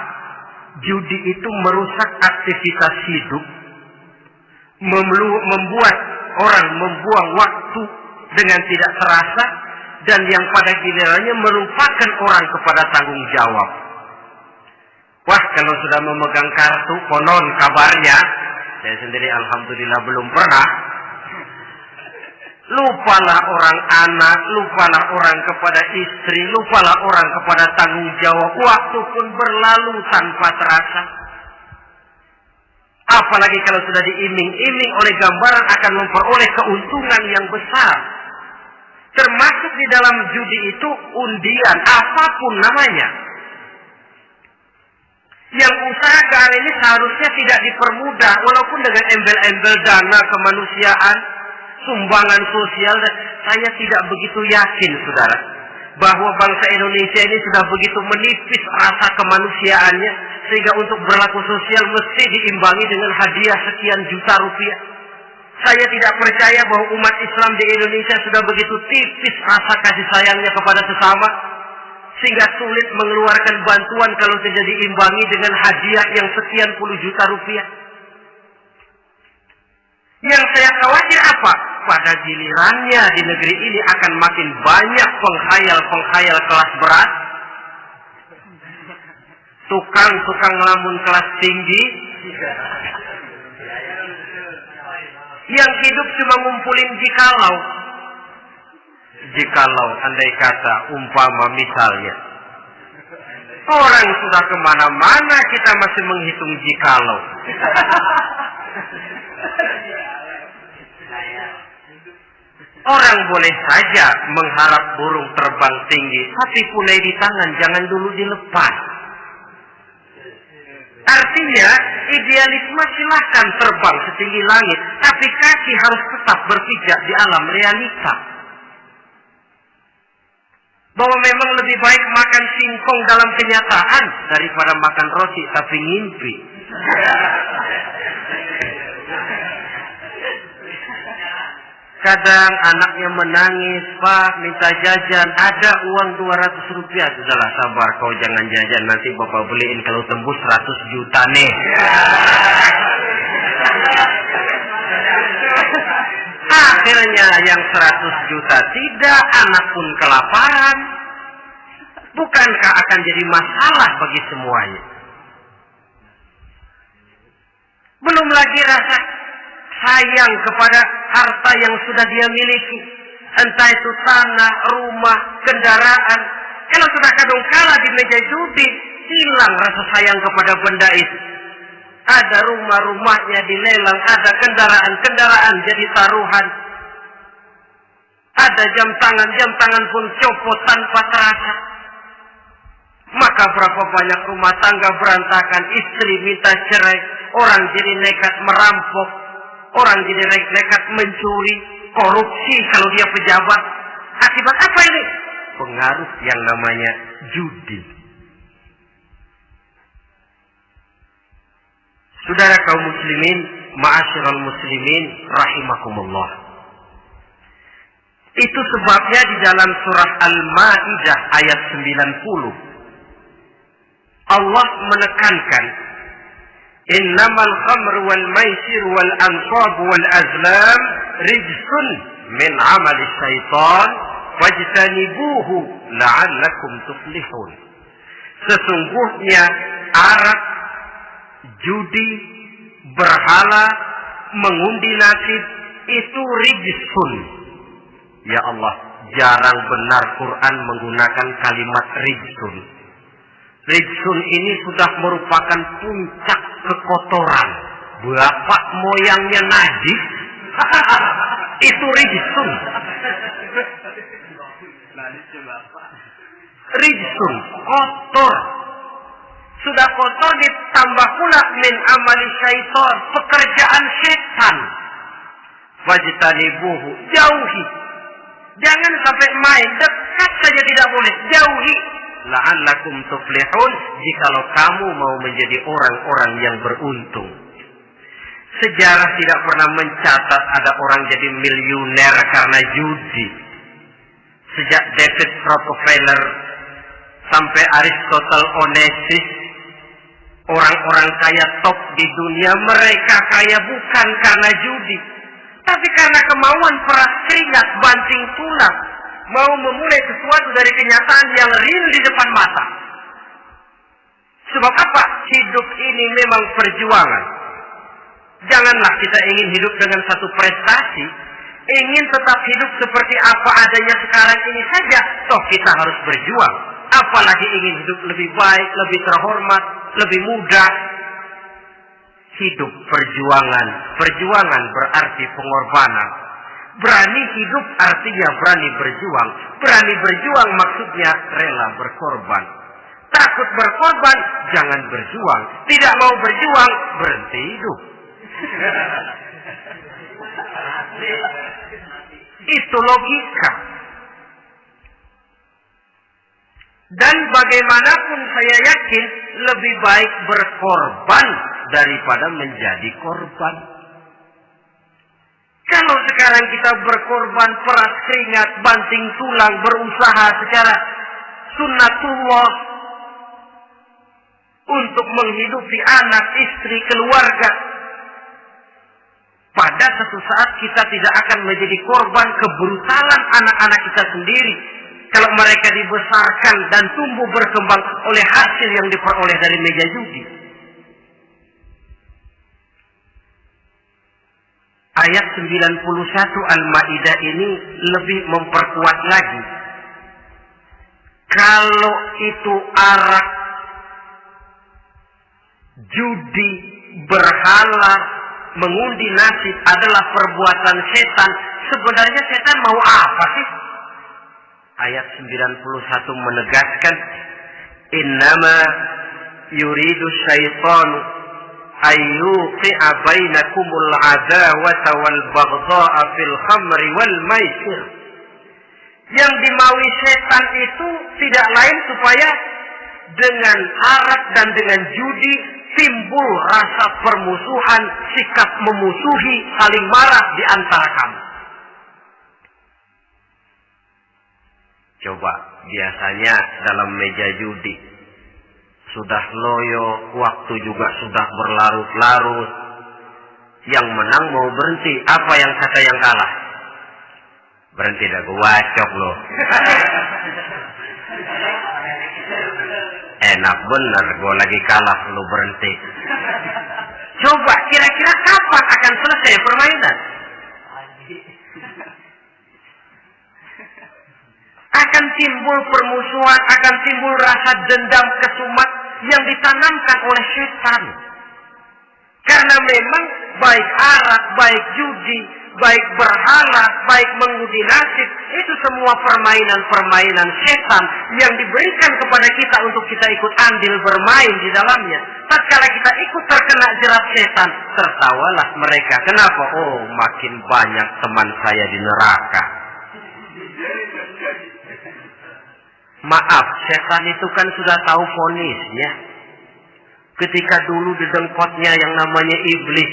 judi itu merusak aktivitas hidup, membuat orang membuang waktu dengan tidak terasa, dan yang pada gilirannya melupakan orang kepada tanggung jawab. Wah, kalau sudah memegang kartu, konon kabarnya, saya sendiri alhamdulillah belum pernah, lupalah orang anak, lupalah orang kepada istri, lupalah orang kepada tanggung jawab. Waktu pun berlalu tanpa terasa. Apalagi kalau sudah diiming-iming oleh gambaran akan memperoleh keuntungan yang besar. Termasuk di dalam judi itu undian, apapun namanya. Yang usaha ke arah ini seharusnya tidak dipermudah, walaupun dengan embel-embel dana kemanusiaan, sumbangan sosial. Saya tidak begitu yakin, saudara, bahwa bangsa Indonesia ini sudah begitu menipis rasa kemanusiaannya, sehingga untuk berlaku sosial mesti diimbangi dengan hadiah sekian juta rupiah. Saya tidak percaya bahwa umat Islam di Indonesia sudah begitu tipis rasa kasih sayangnya kepada sesama, sehingga sulit mengeluarkan bantuan kalau tidak diimbangi dengan hadiah yang sekian puluh juta rupiah. Yang saya khawatir apa? Pada gilirannya di negeri ini akan makin banyak penghayal-penghayal kelas berat, tukang-tukang ngelamun kelas tinggi, yang hidup cuma ngumpulin jikalau andai kata umpama misalnya orang sudah kemana-mana kita masih menghitung jikalau. Orang boleh saja mengharap burung terbang tinggi, tapi punai di tangan jangan dulu dilepas. Artinya, idealisme silahkan terbang setinggi langit, tapi kaki harus tetap berpijak di alam realita. Bahwa memang lebih baik makan singkong dalam kenyataan daripada makan roti tapi ngimpi. Kadang anaknya menangis, Pak minta jajan, ada uang 200 rupiah. Sudahlah sabar, kau jangan jajan, nanti bapak beliin kalau tembus 100 juta nih. Akhirnya yang 100 juta tidak, anak pun kelaparan. Bukankah akan jadi masalah bagi semuanya? Belum lagi rasa sayang kepada harta yang sudah dia miliki. Entah itu tanah, rumah, kendaraan. Kalau sudah kadung kala di meja judi, hilang rasa sayang kepada benda itu. Ada rumah-rumahnya dilelang, ada kendaraan-kendaraan jadi taruhan. Ada jam tangan pun copot tanpa terasa. Maka berapa banyak rumah tangga berantakan, istri minta cerai, orang jadi nekat merampok, orang jadi nekat mencuri, korupsi kalau dia pejabat. Akibat apa ini? Pengaruh yang namanya judi. Saudara kaum muslimin, ma'asyiral muslimin rahimakumullah. Itu sebabnya di dalam surah Al-Maidah ayat 90 Allah menekankan innamal khamru wal maisir wal ansab wal azlam rijsun min amali syaitan fajtanibuhu la'allakum tuflihun. Sesungguhnya arak, judi, berhala, mengundi nasib itu rijsun. Ya Allah, jarang benar Quran menggunakan kalimat rijsun. Rijsun ini sudah merupakan puncak kekotoran. Bapak moyangnya najis, itu rijsun. Rijsun, kotor. Sudah kotor ditambah pula min amali syaitan, pekerjaan setan. Wajtanibuhu, jauhi. Jangan sampai main, dekat saja tidak boleh, jauhi. La'allakum tuflihun, jikalau kamu mau menjadi orang-orang yang beruntung. Sejarah tidak pernah mencatat ada orang jadi miliuner karena judi. Sejak David Rockefeller sampai Aristotle Onassis, orang-orang kaya top di dunia, mereka kaya bukan karena judi, tapi karena kemauan peras keringat, banting tulang, mau memulai sesuatu dari kenyataan yang real di depan mata. Sebab apa? Hidup ini memang perjuangan. Janganlah kita ingin hidup dengan satu prestasi, ingin tetap hidup seperti apa adanya sekarang ini saja, toh kita harus berjuang. Apalagi ingin hidup lebih baik, lebih terhormat, lebih mudah. Hidup perjuangan. Perjuangan berarti pengorbanan. Berani hidup artinya berani berjuang. Berani berjuang maksudnya rela berkorban. Takut berkorban, jangan berjuang. Tidak mau berjuang, berhenti hidup. Itu logika. Dan bagaimanapun saya yakin lebih baik berkorban daripada menjadi korban. Kalau sekarang kita berkorban, peras keringat, banting tulang, berusaha secara sunnatullah untuk menghidupi anak, istri, keluarga, pada satu saat kita tidak akan menjadi korban kebrutalan anak-anak kita sendiri. Kalau mereka dibesarkan dan tumbuh berkembang oleh hasil yang diperoleh dari meja judi. Ayat 91 Al-Maidah ini lebih memperkuat lagi. Kalau itu arak, judi, berhala, mengundi nasib adalah perbuatan setan, sebenarnya setan mau apa sih? Ayat 91 menegaskan, innama yuridu syaitanu ayyuqi'a bainakumul adawata wal baghdha'a fil khamri wal maisir. Yang dimaui setan itu tidak lain supaya dengan arak dan dengan judi timbul rasa permusuhan, sikap memusuhi, saling marah di antara kamu. Coba, biasanya dalam meja judi sudah loyo, waktu juga sudah berlarut-larut. Yang menang mau berhenti, apa yang kata yang kalah? Berhenti dah, gua wacok loh. Enak bener, gua lagi kalah, lu berhenti. Coba, kira-kira kapan akan selesai permainan? Akan timbul permusuhan, akan timbul rasa dendam kesumat yang ditanamkan oleh setan. Karena memang baik arak, baik judi, baik berhala, baik mengundi nasib, itu semua permainan-permainan setan yang diberikan kepada kita untuk kita ikut andil bermain di dalamnya. Tatkala kita ikut terkena jerat setan, tertawalah mereka. Kenapa? Oh, makin banyak teman saya di neraka. Maaf, setan itu kan sudah tahu vonisnya. Ketika dulu di dengkotnya yang namanya iblis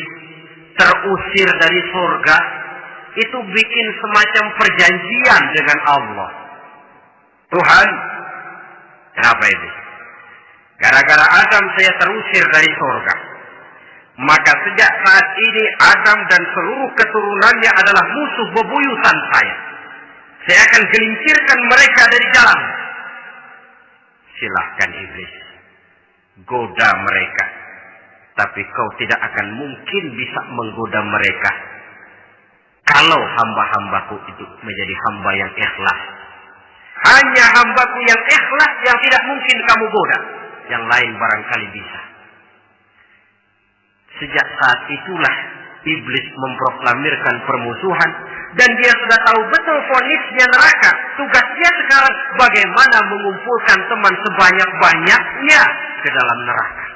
terusir dari surga, itu bikin semacam perjanjian dengan Allah. Tuhan, kenapa ini? Gara-gara Adam saya terusir dari surga. Maka sejak saat ini Adam dan seluruh keturunannya adalah musuh bebuyutan saya. Saya akan gelincirkan mereka dari jalan. Silahkan iblis, goda mereka. Tapi kau tidak akan mungkin bisa menggoda mereka kalau hamba-hambaku itu menjadi hamba yang ikhlas. Hanya hambaku yang ikhlas yang tidak mungkin kamu goda. Yang lain barangkali bisa. Sejak saat itulah iblis memproklamirkan permusuhan. Dan dia sudah tahu betul vonisnya neraka. Tugas dia sekarang bagaimana mengumpulkan teman sebanyak-banyaknya ke dalam neraka.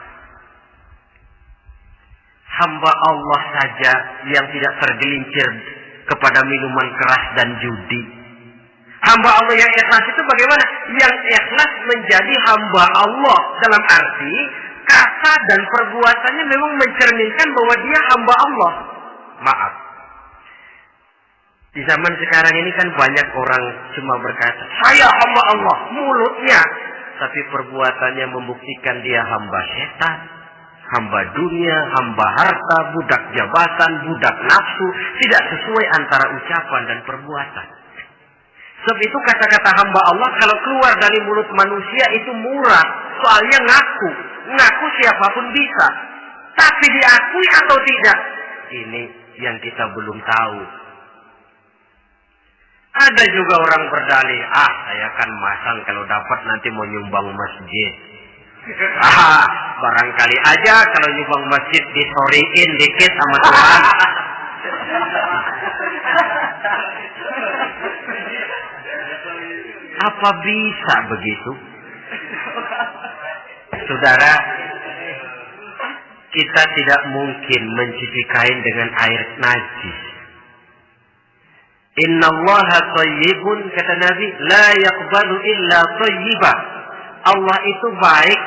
Hamba Allah saja yang tidak tergelincir kepada minuman keras dan judi. Hamba Allah yang ikhlas itu bagaimana? Yang ikhlas menjadi hamba Allah. Dalam arti kata dan perbuatannya memang mencerminkan bahwa dia hamba Allah. Maaf, di zaman sekarang ini kan banyak orang cuma berkata, saya hamba Allah, mulutnya. Tapi perbuatannya membuktikan dia hamba setan, hamba dunia, hamba harta, budak jabatan, budak nafsu. Tidak sesuai antara ucapan dan perbuatan. Sebab itu kata-kata hamba Allah kalau keluar dari mulut manusia itu murah. Soalnya ngaku siapapun bisa. Tapi diakui atau tidak, ini yang kita belum tahu. Ada juga orang berdalih, saya kan masang kalau dapat nanti mau nyumbang masjid. Barangkali aja kalau nyumbang masjid disoriin dikit sama Tuhan. Apa bisa begitu? Saudara, kita tidak mungkin mencuci kain dengan air najis. Innallaha thayyibun, kata Nabi, la yaqbalu illa thayyiba. Allah itu baik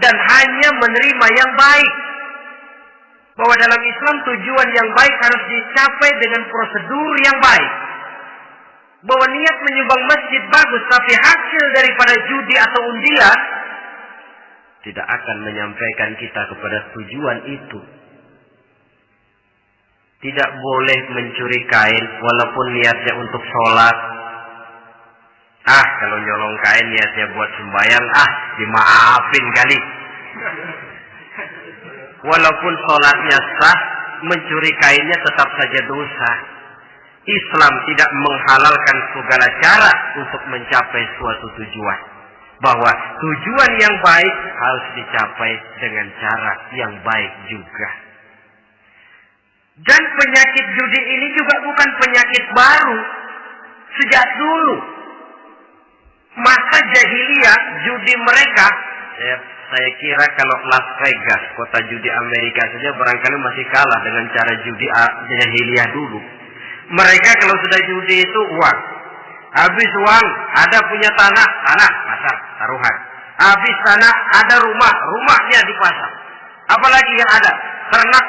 dan hanya menerima yang baik. Bahwa dalam Islam tujuan yang baik harus dicapai dengan prosedur yang baik. Bahwa niat menyumbang masjid bagus, tapi hasil daripada judi atau undian tidak akan menyampaikan kita kepada tujuan itu. Tidak boleh mencuri kain walaupun niatnya untuk sholat. Kalau nyolong kain niatnya buat sembahyang, dimaafin kali. Walaupun sholatnya sah, mencuri kainnya tetap saja dosa. Islam tidak menghalalkan segala cara untuk mencapai suatu tujuan. Bahwa tujuan yang baik harus dicapai dengan cara yang baik juga. Dan penyakit judi ini juga bukan penyakit baru. Sejak dulu. Masa jahiliyah judi mereka, saya kira kalau Las Vegas, kota judi Amerika saja barangkali masih kalah dengan cara judi jahiliyah dulu. Mereka kalau sudah judi itu uang. Habis uang, ada punya tanah, pasang, taruhan. Habis tanah, ada rumah, rumahnya dipasang. Apalagi yang ada? Ternak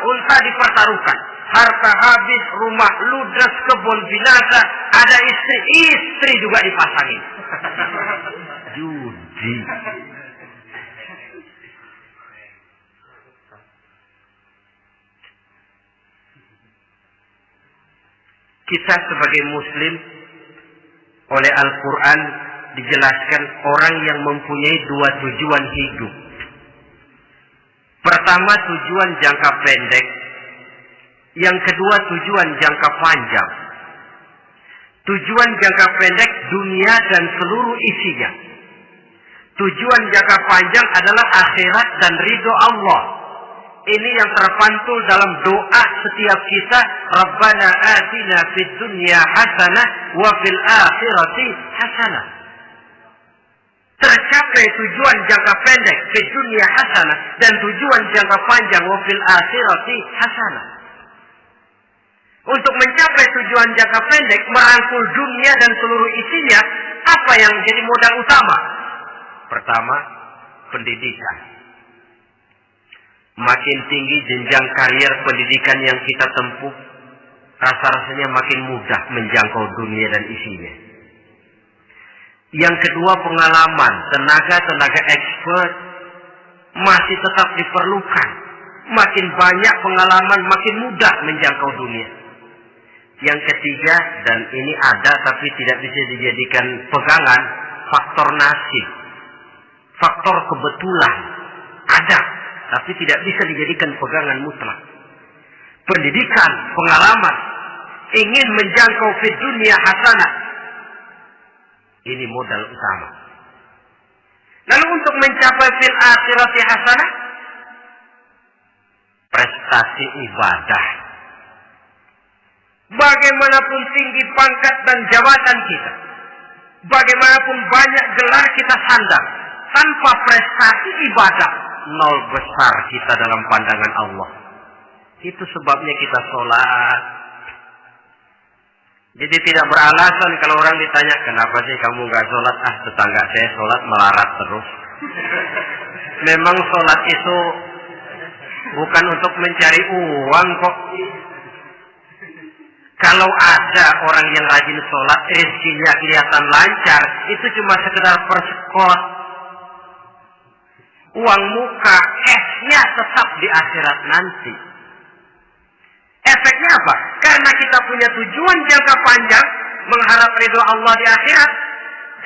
unta dipertaruhkan. Harta habis, rumah ludes, kebun binasa, ada istri juga dipasangin. Judi. Kita sebagai muslim oleh Al-Quran dijelaskan orang yang mempunyai dua tujuan hidup. Pertama tujuan jangka pendek, yang kedua tujuan jangka panjang. Tujuan jangka pendek dunia dan seluruh isinya. Tujuan jangka panjang adalah akhirat dan ridho Allah. Ini yang terpantul dalam doa setiap kita. Rabbana atina fid dunya hasanah wa fil akhirati hasanah. Tercapai tujuan jangka pendek fid dunya hasanah dan tujuan jangka panjang wa fil akhirati hasanah. Untuk mencapai tujuan jangka pendek, merangkul dunia dan seluruh isinya, apa yang jadi modal utama? Pertama, pendidikan. Makin tinggi jenjang karier pendidikan yang kita tempuh, rasa-rasanya makin mudah menjangkau dunia dan isinya. Yang kedua, pengalaman, tenaga expert masih tetap diperlukan. Makin banyak pengalaman, makin mudah menjangkau dunia. Yang ketiga, dan ini ada tapi tidak bisa dijadikan pegangan, faktor nasib. Faktor kebetulan ada, tapi tidak bisa dijadikan pegangan mutlak. Pendidikan, pengalaman, ingin menjangkau fi dunia hasanah. Ini modal utama. Lalu untuk mencapai fil akhirati hasanah, prestasi ibadah. Bagaimanapun tinggi pangkat dan jabatan kita, bagaimanapun banyak gelar kita sandang, tanpa prestasi ibadah, nol besar kita dalam pandangan Allah. Itu sebabnya kita sholat. Jadi tidak beralasan kalau orang ditanya, kenapa sih kamu nggak sholat? Tetangga saya sholat melarat terus. Memang sholat itu bukan untuk mencari uang kok. Kalau ada orang yang rajin sholat, rezekinya kelihatan lancar, itu cuma sekedar persekot. Uang muka, cashnya tetap di akhirat nanti. Efeknya apa? Karena kita punya tujuan jangka panjang, mengharap ridho Allah di akhirat.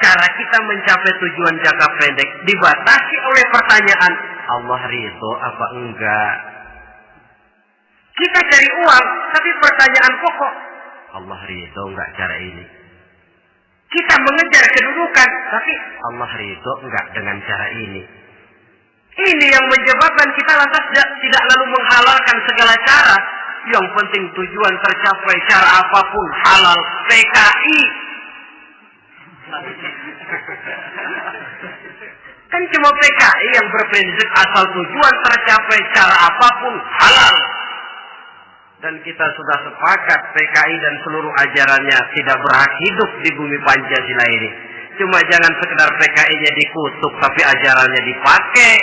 Cara kita mencapai tujuan jangka pendek dibatasi oleh pertanyaan, Allah ridho apa enggak? Kita cari uang, tapi pertanyaan pokok, Allah ridho enggak cara ini? Kita mengejar kedudukan, tapi Allah ridho enggak dengan cara ini? Ini yang menyebabkan kita lantas tidak lalu menghalalkan segala cara. Yang penting tujuan tercapai cara apapun halal. PKI. Kan cuma PKI yang berprinsip asal tujuan tercapai cara apapun halal. Dan kita sudah sepakat PKI dan seluruh ajarannya tidak berhak hidup di bumi Pancasila ini. Cuma jangan sekedar PKI-nya dikutuk tapi ajarannya dipakai.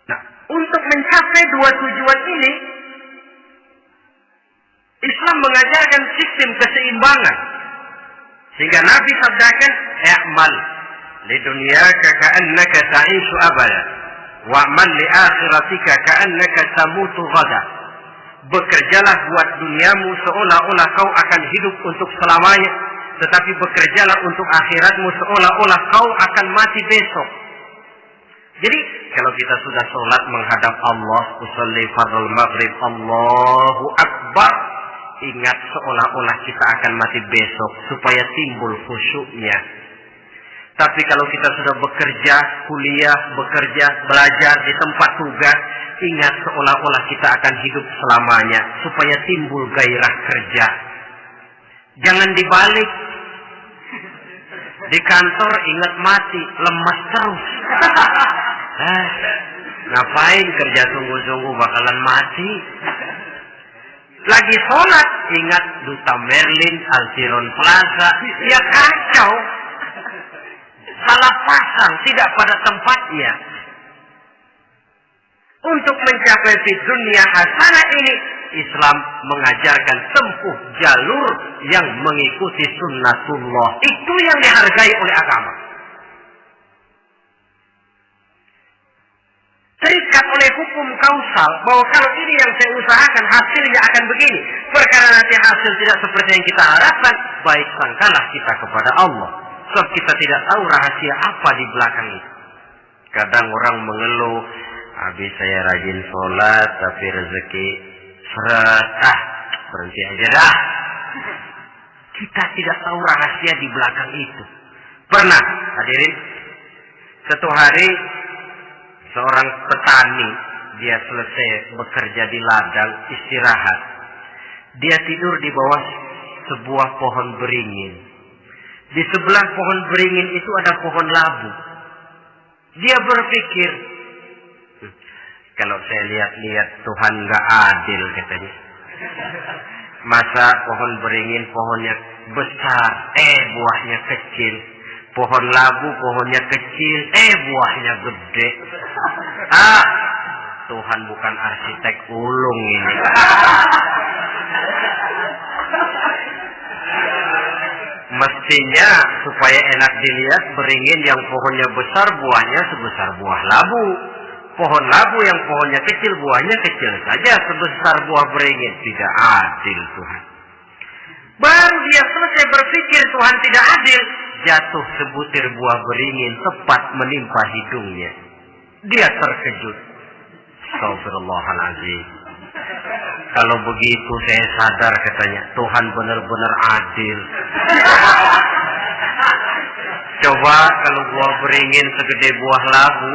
Nah, untuk mencapai dua tujuan ini, Islam mengajarkan sistem keseimbangan. Sehingga Nabi sabdakan, "I'mal li dunyaka ka'annaka ta'ishu abada, wa'mal li akhiratika ka'annaka tamutu ghada." Bekerjalah buat duniamu seolah-olah kau akan hidup untuk selamanya, tetapi bekerjalah untuk akhiratmu seolah-olah kau akan mati besok. Jadi kalau kita sudah sholat menghadap Allah, usolli fardhu maghrib, Allahu Akbar, ingat seolah-olah kita akan mati besok supaya timbul khusyuknya. Tapi kalau kita sudah bekerja, kuliah, bekerja, belajar di tempat tugas, ingat seolah-olah kita akan hidup selamanya supaya timbul gairah kerja. Jangan dibalik. Di kantor ingat mati, lemas terus. Ngapain kerja sungguh-sungguh bakalan mati. Lagi sholat ingat Duta Merlin, Altiron Plaza, ya kacau. Salah pasang, tidak pada tempatnya. Untuk mencapai fi dunia hasanah ini, Islam mengajarkan tempuh jalur yang mengikuti sunnatullah. Itu yang dihargai oleh agama. Terikat oleh hukum kausal bahwa kalau ini yang saya usahakan hasilnya akan begini. Perkara nanti hasil tidak seperti yang kita harapkan, baik sangkalah kita kepada Allah. Sebab kita tidak tahu rahasia apa di belakang itu. Kadang orang mengeluh, habis saya rajin sholat tapi rezeki seret, berhenti aja dah. Kita tidak tahu rahasia di belakang itu. Pernah hadirin, satu hari seorang petani, dia selesai bekerja di ladang, istirahat. Dia tidur di bawah sebuah pohon beringin. Di sebelah pohon beringin itu ada pohon labu. Dia berpikir, kalau saya lihat-lihat Tuhan nggak adil katanya. Masa pohon beringin pohonnya besar, buahnya kecil. Pohon labu pohonnya kecil, buahnya gede. Tuhan bukan arsitek ulung ini. Mestinya supaya enak dilihat, beringin yang pohonnya besar buahnya sebesar buah labu. Pohon labu yang pohonnya kecil buahnya kecil saja sebesar buah beringin. Tidak adil Tuhan. Baru dia selesai berpikir Tuhan tidak adil, jatuh sebutir buah beringin tepat menimpa hidungnya. Dia terkejut. Astagfirullahaladzim. Kalau begitu saya sadar katanya, Tuhan benar-benar adil. Coba kalau buah beringin segede buah labu.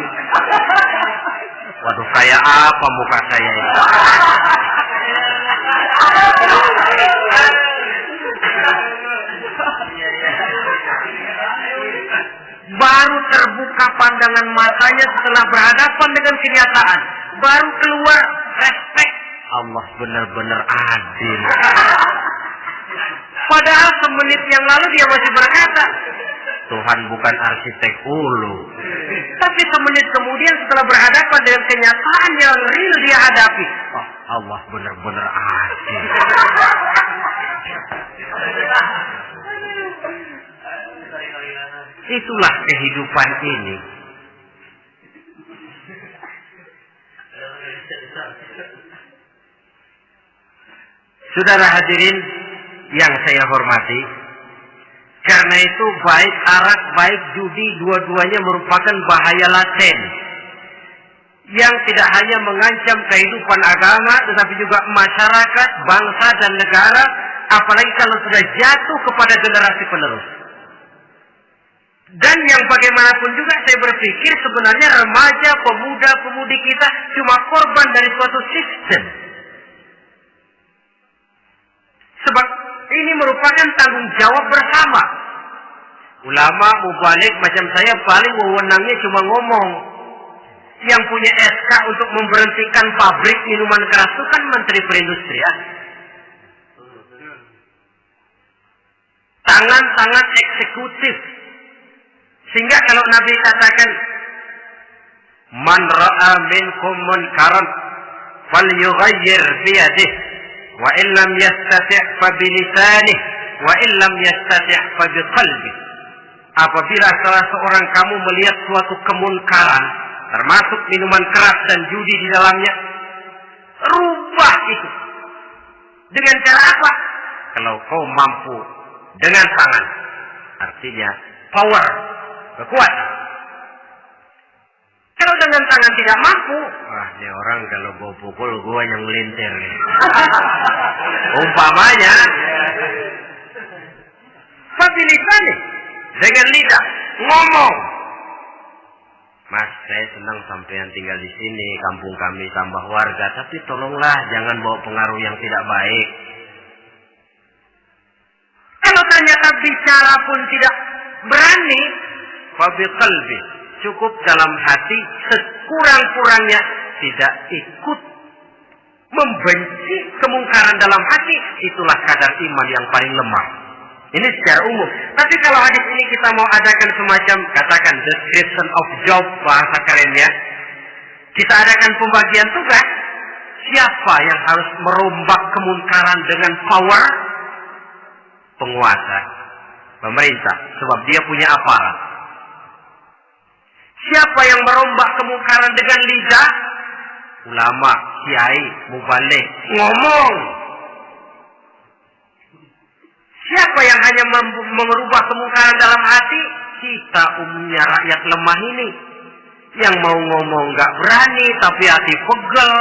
Waduh, kayak apa muka saya ini? Baru terbuka pandangan matanya setelah berhadapan dengan kenyataan. Baru keluar respek. Allah benar-benar adil. Padahal semenit yang lalu dia masih berkata, Tuhan bukan arsitek ulu. Tapi semenit kemudian setelah berhadapan dengan kenyataan yang real dia hadapi, Allah benar-benar adil. Itulah kehidupan ini. Saudara hadirin yang saya hormati, karena itu baik arak, baik judi, dua-duanya merupakan bahaya laten yang tidak hanya mengancam kehidupan agama, tetapi juga masyarakat, bangsa, dan negara, apalagi kalau sudah jatuh kepada generasi penerus. Dan yang bagaimanapun juga saya berpikir sebenarnya remaja, pemuda, pemudi kita cuma korban dari suatu sistem. Sebab ini merupakan tanggung jawab bersama. Ulama, mubalik macam saya paling wewenangnya cuma ngomong. Yang punya SK untuk memberhentikan pabrik minuman keras itu kan Menteri Perindustrian. Tangan-tangan eksekutif. Sehingga kalau Nabi katakan, Man ra'a minkum munkaran falyughayyir biyadihi wa illam yastati' fa bilisanih wa illam yastati' fa biqalbihi. Apabila salah seorang kamu melihat suatu kemunkaran, termasuk minuman keras dan judi di dalamnya, rubah itu. Dengan cara apa? Kalau kau mampu dengan tangan, artinya power, kekuatan. Kalau dengan tangan tidak mampu, ini orang kalau gue pukul gue yang melintir. Umpamanya, fabilisan dengan lidah ngomong. Mas, saya senang sampean tinggal di sini, kampung kami tambah warga, tapi tolonglah jangan bawa pengaruh yang tidak baik. Kalau ternyata bicara pun tidak berani, fabiqalbi, cukup dalam hati, sekurang-kurangnya tidak ikut membenci kemungkaran dalam hati, itulah kadar iman yang paling lemah. Ini secara umum. Tapi kalau hadis ini kita mau adakan semacam, katakan description of job, bahasa kerennya, kita adakan pembagian tugas. Siapa yang harus merombak kemungkaran dengan power? Penguasa, pemerintah, sebab dia punya aparat. Siapa yang merombak kemungkaran dengan lidah? Ulama, kiai, mubalik, ngomong. Siapa yang hanya merubah kemungkaran dalam hati? Kita umumnya rakyat lemah ini. Yang mau ngomong gak berani, tapi hati pegel.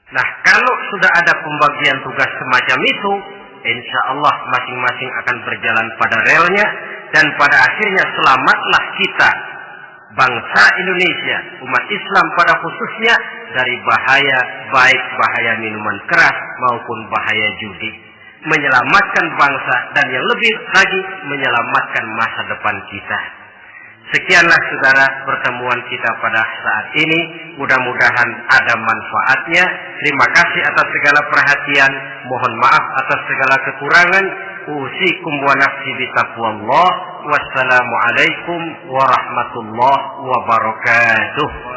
Nah, kalau sudah ada pembagian tugas semacam itu, insya Allah masing-masing akan berjalan pada relnya, dan pada akhirnya selamatlah kita, bangsa Indonesia, umat Islam pada khususnya, dari bahaya, baik bahaya minuman keras maupun bahaya judi. Menyelamatkan bangsa dan yang lebih lagi menyelamatkan masa depan kita. Sekianlah saudara pertemuan kita pada saat ini. Mudah-mudahan ada manfaatnya. Terima kasih atas segala perhatian. Mohon maaf atas segala kekurangan. Usikum wa nafsi bitaqwallah. Wassalamualaikum warahmatullahi wabarakatuh.